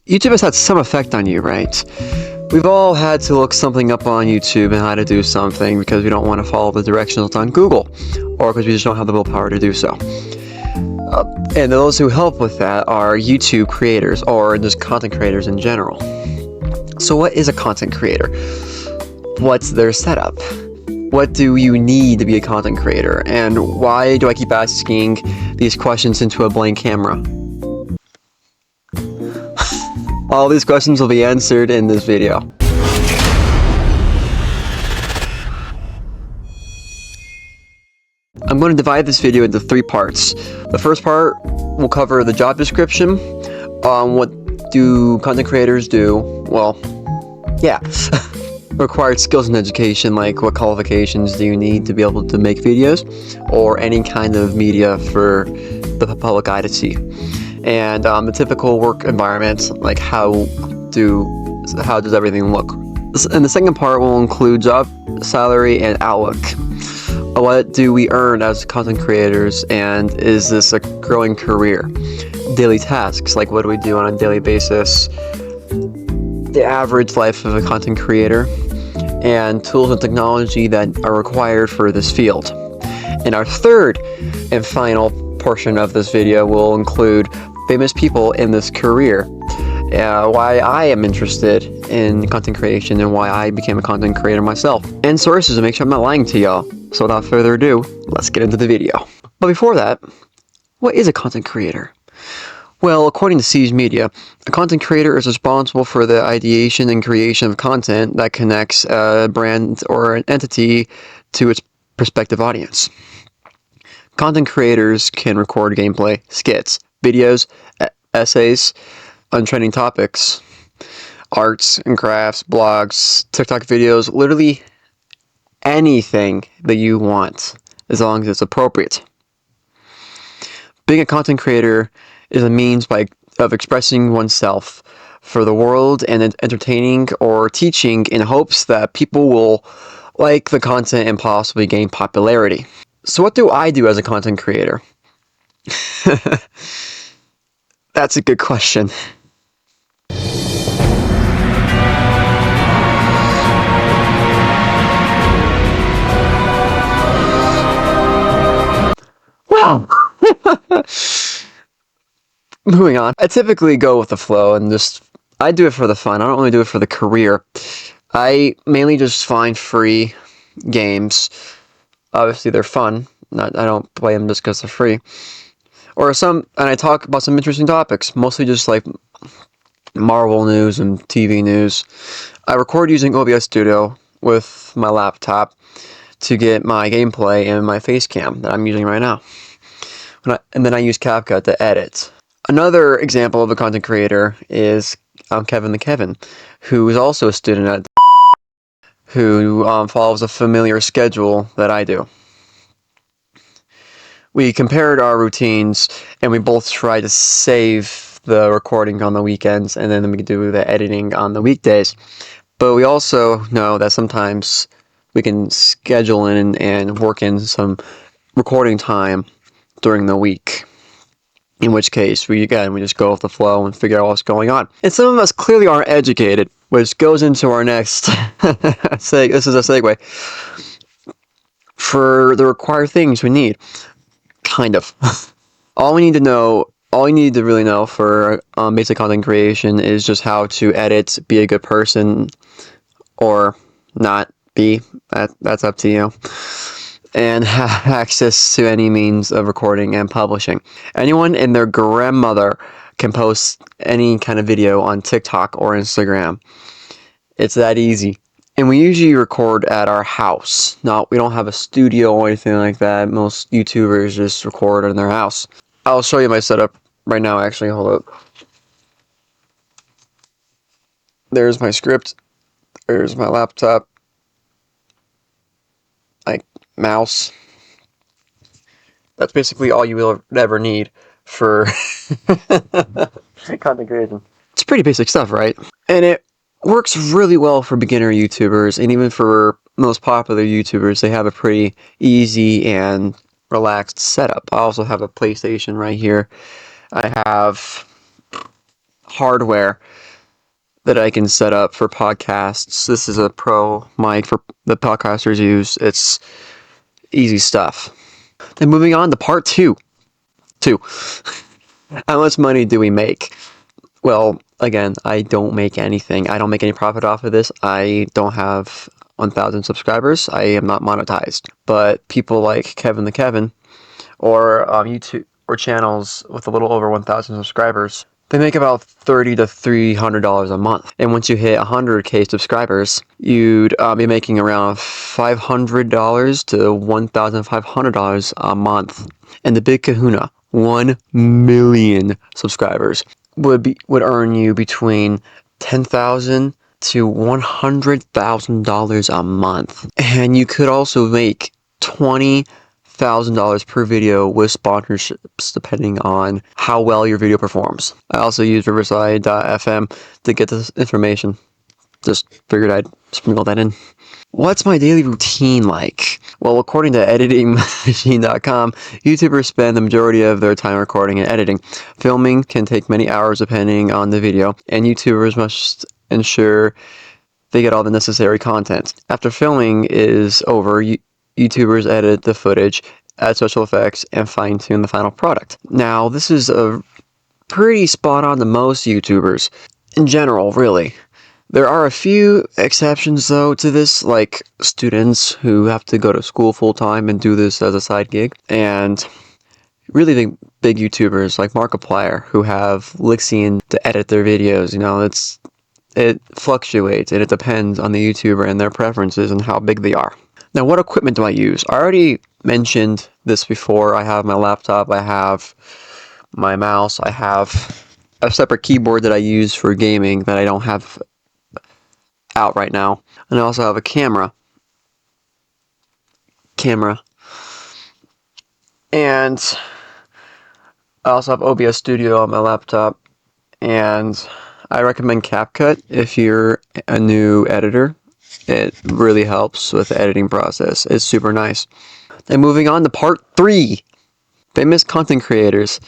YouTube has had some effect on you, right? We've all had to look something up on YouTube and how to do something because we don't want to follow the directions on Google, or because we just don't have the willpower to do so. And those who help with that are YouTube creators, or just content creators in general. So what is a content creator? What's their setup? What do you need to be a content creator? And why do I keep asking these questions into a blank camera? All these questions will be answered in this video. I'm going to divide this video into 3 parts. The first part will cover the job description, what do content creators do, well, yeah, required skills and education, like what qualifications do you need to be able to make videos, or any kind of media for the public eye to see. And the typical work environment, like how does everything look. And the second part will include job, salary, and outlook. What do we earn as content creators, and is this a growing career? Daily tasks, like what do we do on a daily basis? The average life of a content creator, and tools and technology that are required for this field. And our third and final portion of this video will include famous people in this career, why I am interested in content creation and why I became a content creator myself, and sources to make sure I'm not lying to y'all. So without further ado, let's get into the video. But before that, what is a content creator? Well, according to Siege Media, a content creator is responsible for the ideation and creation of content that connects a brand or an entity to its prospective audience. Content creators can record gameplay, skits, videos, essays on trending topics, arts and crafts, blogs, TikTok videos, literally anything that you want, as long as it's appropriate. Being a content creator is a means of expressing oneself for the world and entertaining or teaching in hopes that people will like the content and possibly gain popularity. So what do I do as a content creator? That's a good question. Wow. Moving on. I typically go with the flow and I do it for the fun. I don't really do it for the career. I mainly just find free games. Obviously they're fun. I don't play them just because they're free. And I talk about some interesting topics, mostly just like Marvel news and TV news. I record using OBS Studio with my laptop to get my gameplay and my face cam that I'm using right now. And then I use CapCut to edit. Another example of a content creator is Kevin the Kevin, who is also a student at who follows a familiar schedule that I do. We compared our routines, and we both tried to save the recording on the weekends, and then we could do the editing on the weekdays. But we also know that sometimes we can schedule in and work in some recording time during the week. In which case, we just go with the flow and figure out what's going on. And some of us clearly aren't educated, which goes into our next this is a segue for the required things we need. Kind of. All you need to really know for basic content creation is just how to edit, be a good person, or not be. That's up to you. And have access to any means of recording and publishing. Anyone and their grandmother can post any kind of video on TikTok or Instagram. It's that easy. And we usually record at our house. We don't have a studio or anything like that. Most YouTubers just record in their house. I'll show you my setup right now, actually. Hold up. There's my script. There's my laptop. Mouse. That's basically all you will ever need for content creation. It's pretty basic stuff, right? And it works really well for beginner YouTubers, and even for most popular YouTubers, they have a pretty easy and relaxed setup. I also have a PlayStation right here. I have hardware that I can set up for podcasts. This is a pro mic for the podcasters use. It's easy stuff. Then moving on to part two. How much money do we make? Well, again, I don't make anything. I don't make any profit off of this. I don't have 1,000 subscribers. I am not monetized. But people like Kevin the Kevin, or YouTube, or channels with a little over 1,000 subscribers, they make about $30 to $300 a month. And once you hit 100K subscribers, you'd be making around $500 to $1,500 a month. And the big kahuna, 1 million subscribers, would earn you between $10,000 to $100,000 a month. And you could also make $20,000 per video with sponsorships, depending on how well your video performs. I also use Riverside.fm to get this information. Just figured I'd sprinkle that in. What's my daily routine like? Well, according to editingmachine.com, YouTubers spend the majority of their time recording and editing. Filming can take many hours depending on the video, and YouTubers must ensure they get all the necessary content. After filming is over, YouTubers edit the footage, add special effects, and fine-tune the final product. Now, this is a pretty spot on to most YouTubers. In general, really. There are a few exceptions, though, to this, like students who have to go to school full-time and do this as a side gig, and really big YouTubers like Markiplier who have Lixian to edit their videos. You know, it fluctuates, and it depends on the YouTuber and their preferences and how big they are. Now, what equipment do I use? I already mentioned this before. I have my laptop, I have my mouse, I have a separate keyboard that I use for gaming that I don't have out right now. And I also have a camera. And I also have OBS Studio on my laptop. And I recommend CapCut if you're a new editor. It really helps with the editing process. It's super nice. Then moving on to part 3. Famous content creators.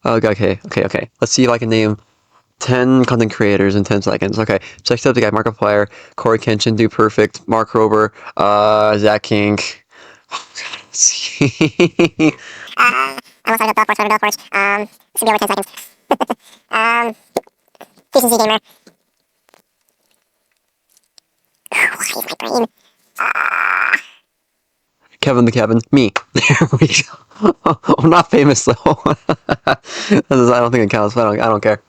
Okay. Let's see if I can name 10 content creators in 10 seconds. Okay, Jacksepticeye, Markiplier, Corey Kenshin, Do Perfect, Mark Rober, Zach King. Oh, God, let's see. I almost started Dark Horse. This should be over 10 seconds. TCC Gamer. Why is my brain? Kevin the Kevin. Me. There we go. I'm not famous, though. I don't think it counts, but I don't care.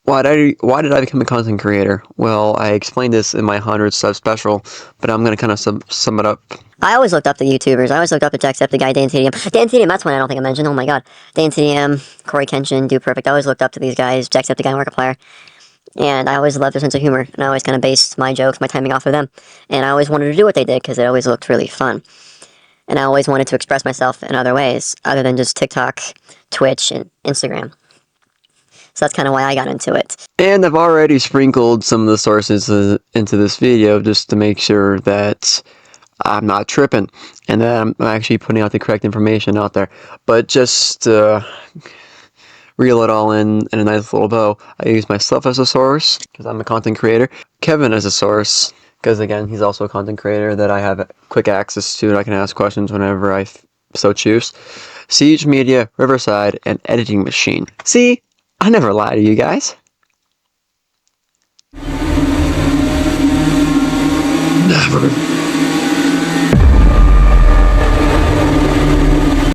Why did I become a content creator? Well, I explained this in my 100 sub special, but I'm going to kind of sum it up. I always looked up to YouTubers. I always looked up to Jacksepticeye, DanTDM. DanTDM, that's one I don't think I mentioned. Oh my god. DanTDM, Corey Kenshin, Do Perfect. I always looked up to these guys, Jacksepticeye and Markiplier. And I always loved their sense of humor. And I always kind of based my jokes, my timing off of them. And I always wanted to do what they did because it always looked really fun. And I always wanted to express myself in other ways, other than just TikTok, Twitch, and Instagram. So that's kind of why I got into it. And I've already sprinkled some of the sources into this video just to make sure that I'm not tripping and that I'm actually putting out the correct information out there. But just to reel it all in a nice little bow, I use myself as a source because I'm a content creator, Kevin as a source because, again, he's also a content creator that I have quick access to and I can ask questions whenever I so choose. Siege Media, Riverside, and Editing Machine. See? I never lie to you guys. Never.